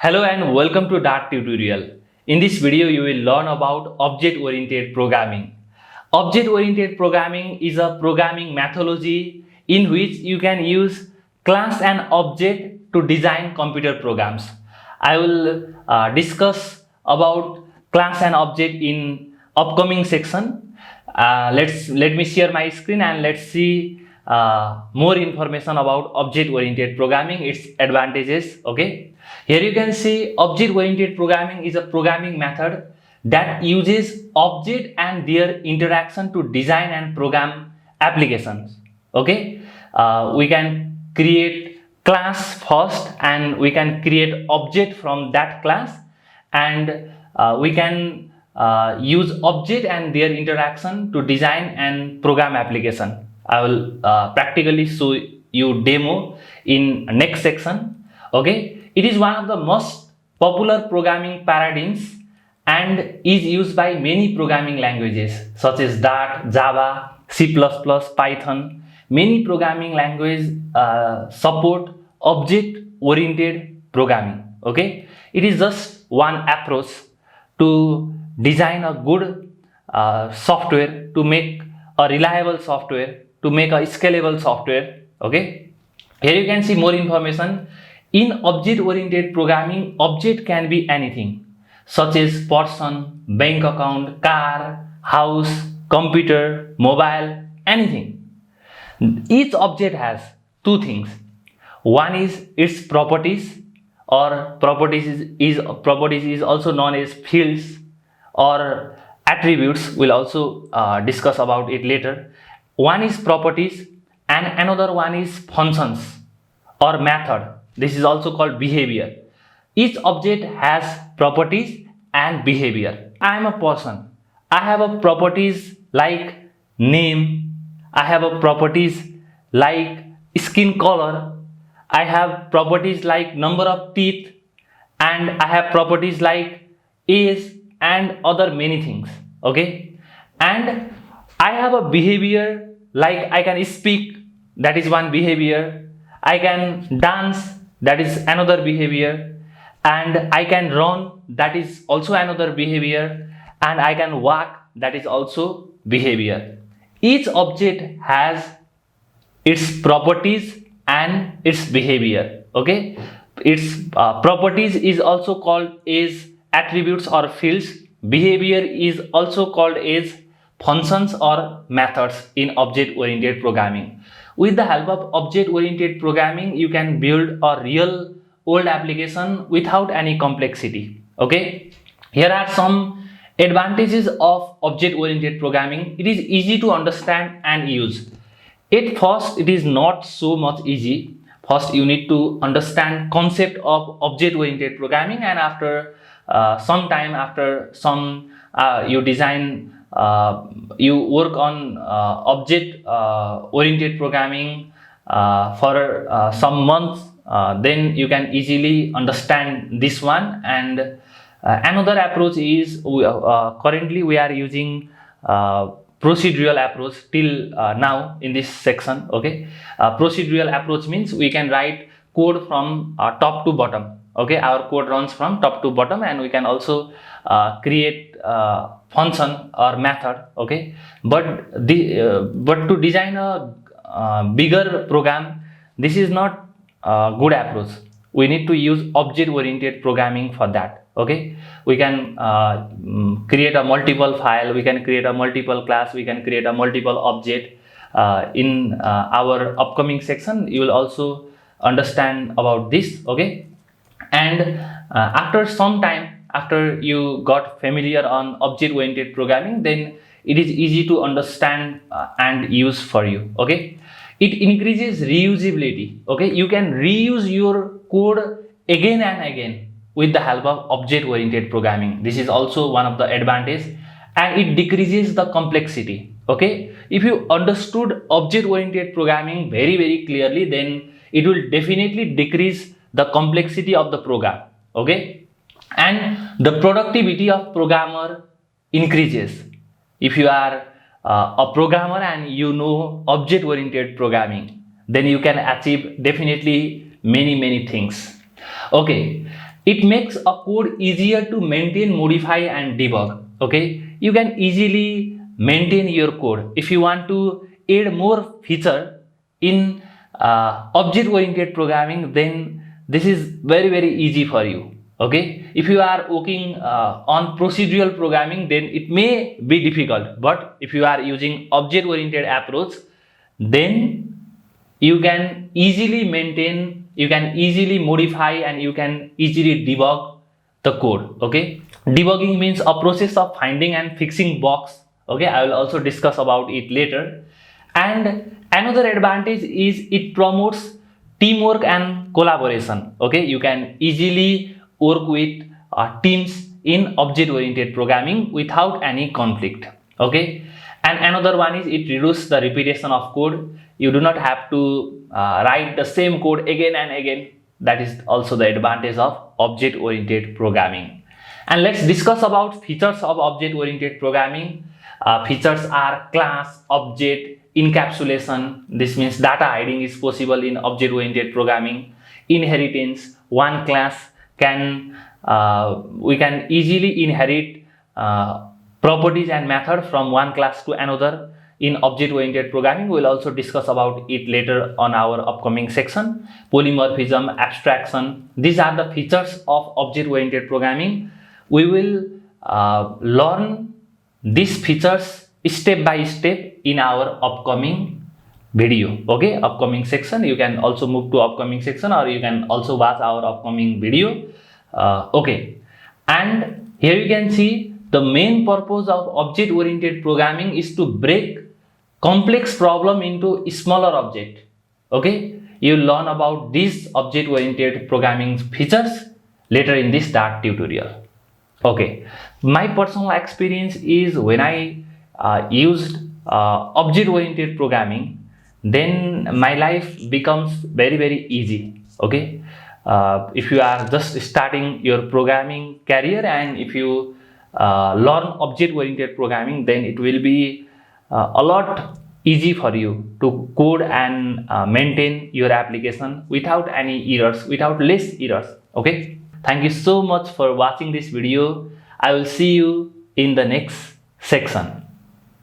Hello and welcome to Dart tutorial. In this video, you will learn about object-oriented programming. Object-oriented programming is a programming methodology in which you can use class and object to design computer programs. I will discuss about class and object in upcoming section. Let me share my screen and let's see more information about object-oriented programming, its advantages. Okay, here you can see object-oriented programming is a programming method that uses object and their interaction to design and program applications. Okay, we can create class first and we can create object from that class, and we can use object and their interaction to design and program application. I will practically show you demo in next section. Okay, it is one of the most popular programming paradigms and is used by many programming languages such as Dart, Java, C++, Python. Many programming languages support object-oriented programming. Okay, it is just one approach to design a good software, to make a reliable software, to make a scalable software. Okay, here you can see more information. In object-oriented programming, object can be anything such as person, bank account, car, house, computer, mobile, anything. Each object has two things. One is its properties, or properties is also known as fields or attributes. We'll also discuss about it later. One is properties and another one is functions or method. This is also called behavior. Each object has properties and behavior. I am a person. I have a properties like name. I have a properties like skin color. I have properties like number of teeth, and I have properties like age and other many things. Okay, and I have a behavior like I can speak, that is one behavior. I can dance, that is another behavior, and I can run, that is also another behavior, and I can walk, that is also behavior. Each object has its properties and its behavior. Okay, its properties is also called as attributes or fields. Behavior is also called as functions or methods in object-oriented programming. With the help of object-oriented programming, you can build a real world application without any complexity. Okay, here are some advantages of object-oriented programming. It is easy to understand and use. At first, it is not so much easy. First, you need to understand concept of object-oriented programming, and after some time, after some you design, you work on object oriented programming for some months, then you can easily understand this one. And another approach is currently we are using procedural approach till now in this section. Okay, procedural approach means we can write code from top to bottom. Okay, our code runs from top to bottom, and we can also create function or method. Okay, but to design a bigger program, this is not a good approach. We need to use object oriented programming for that. Okay, we can create a multiple file, we can create a multiple class, we can create a multiple object. In our upcoming section, you will also understand about this. Okay, and after some time, after you got familiar on object oriented programming, then it is easy to understand and use for you. Okay, it increases reusability. Okay, you can reuse your code again and again with the help of object oriented programming. This is also one of the advantages, and it decreases the complexity. Okay, if you understood object oriented programming very clearly, then it will definitely decrease the complexity of the program. Okay, and the productivity of programmer increases. If you are a programmer and you know object oriented programming, then you can achieve definitely many things. Okay, It makes a code easier to maintain, modify and debug. Okay, you can easily maintain your code. If you want to add more feature in object oriented programming, then this is very easy for you. Okay, if you are working on procedural programming, then it may be difficult, but if you are using object oriented approach, then you can easily maintain, you can easily modify and you can easily debug the code. Okay, debugging means a process of finding and fixing bugs. Okay, I will also discuss about it later. And another advantage is it promotes teamwork and collaboration. Okay, you can easily work with teams in object oriented programming without any conflict. Okay, and another one is it reduces the repetition of code. You do not have to write the same code again and again. That is also the advantage of object oriented programming. And let's discuss about features of object oriented programming. Features are class, object, encapsulation. This means data hiding is possible in object oriented programming. Inheritance, one class can we can easily inherit properties and method from one class to another in object oriented programming. We will also discuss about it later on our upcoming section. Polymorphism, abstraction, these are the features of object oriented programming. We will learn these features step by step in our upcoming video. Okay, upcoming section, you can also move to upcoming section or you can also watch our upcoming video. Okay, and here you can see the main purpose of object oriented programming is to break complex problem into smaller object. Okay, you learn about these object oriented programming features later in this Dart tutorial. Okay, my personal experience is when I used object oriented programming, then my life becomes very easy. Okay, if you are just starting your programming career and if you learn object oriented programming, then it will be a lot easy for you to code and maintain your application without any errors, without less errors. Okay, thank you so much for watching this video. I will see you in the next section.